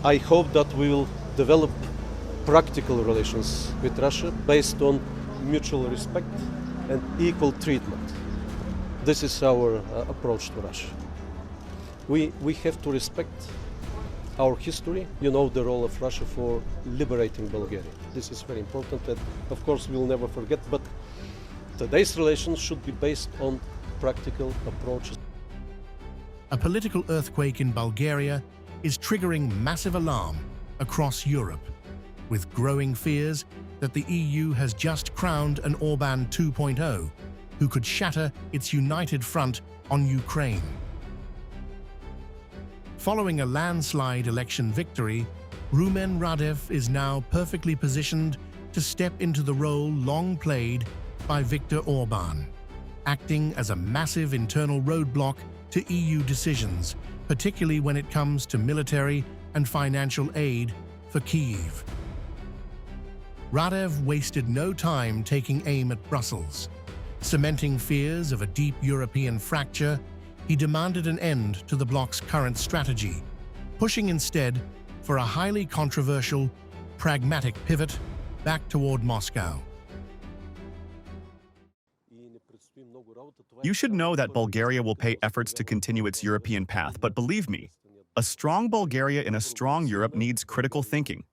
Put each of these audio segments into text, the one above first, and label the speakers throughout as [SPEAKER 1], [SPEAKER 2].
[SPEAKER 1] I hope that we will develop practical relations with Russia based on mutual respect and equal treatment. This is our approach to Russia. We have to respect our history. You know the role of Russia for liberating Bulgaria. This is very important, and of course we'll never forget, but today's relations should be based on practical approaches.
[SPEAKER 2] A political earthquake in Bulgaria is triggering massive alarm across Europe, with growing fears that the EU has just crowned an ORBÁN 2.0 who could shatter its united front on Ukraine. Following a landslide election victory, Rumen Radev is now perfectly positioned to step into the role long played by Viktor Orban, acting as a massive internal roadblock to EU decisions, particularly when it comes to military and financial aid for Kyiv. Radev wasted no time taking aim at Brussels. Cementing fears of a deep European fracture, he demanded an end to the bloc's current strategy, pushing instead for a highly controversial, pragmatic pivot back toward Moscow.
[SPEAKER 3] You should know that Bulgaria will pay efforts to continue its European path, but believe me, a strong Bulgaria in a strong Europe needs critical thinking.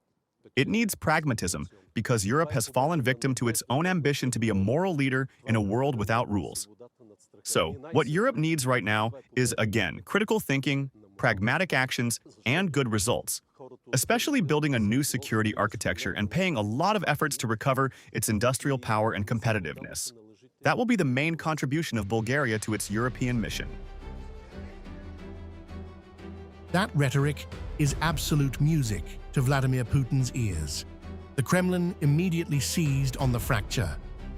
[SPEAKER 3] It needs pragmatism, because Europe has fallen victim to its own ambition to be a moral leader in a world without rules. So, what Europe needs right now is, again, critical thinking, pragmatic actions, and good results, especially building a new security architecture and paying a lot of efforts to recover its industrial power and competitiveness. That will be the main contribution of Bulgaria to its European mission.
[SPEAKER 2] That rhetoric is absolute music to Vladimir Putin's ears. The Kremlin immediately seized on the fracture,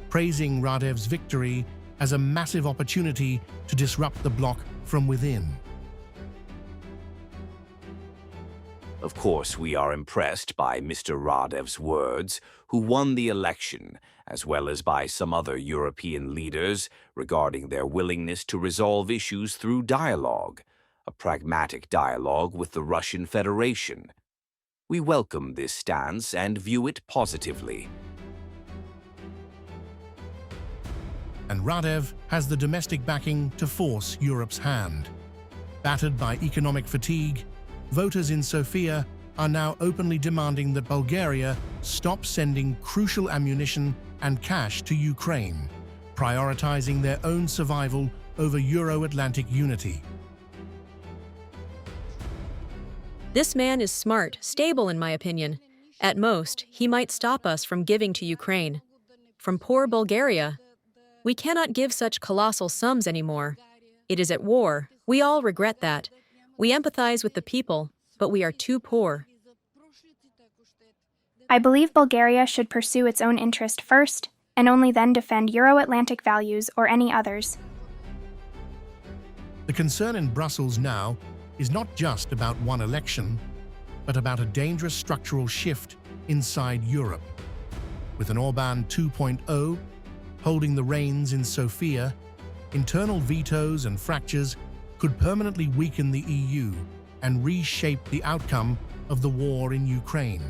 [SPEAKER 2] praising Radev's victory as a massive opportunity to disrupt the bloc from within.
[SPEAKER 4] Of course, we are impressed by Mr. Radev's words, who won the election, as well as by some other European leaders regarding their willingness to resolve issues through dialogue, a pragmatic dialogue with the Russian Federation. We welcome this stance and view it positively.
[SPEAKER 2] And Radev has the domestic backing to force Europe's hand. Battered by economic fatigue, voters in Sofia are now openly demanding that Bulgaria stop sending crucial ammunition and cash to Ukraine, prioritizing their own survival over Euro-Atlantic unity.
[SPEAKER 5] This man is smart, stable in my opinion. At most, he might stop us from giving to Ukraine. From poor Bulgaria, we cannot give such colossal sums anymore. It is at war. We all regret that. We empathize with the people, but we are too poor.
[SPEAKER 6] I believe Bulgaria should pursue its own interest first, and only then defend Euro-Atlantic values or any others.
[SPEAKER 2] The concern in Brussels now is not just about one election, but about a dangerous structural shift inside Europe. With an ORBÁN 2.0 holding the reins in Sofia, internal vetoes and fractures could permanently weaken the EU and reshape the outcome of the war in Ukraine.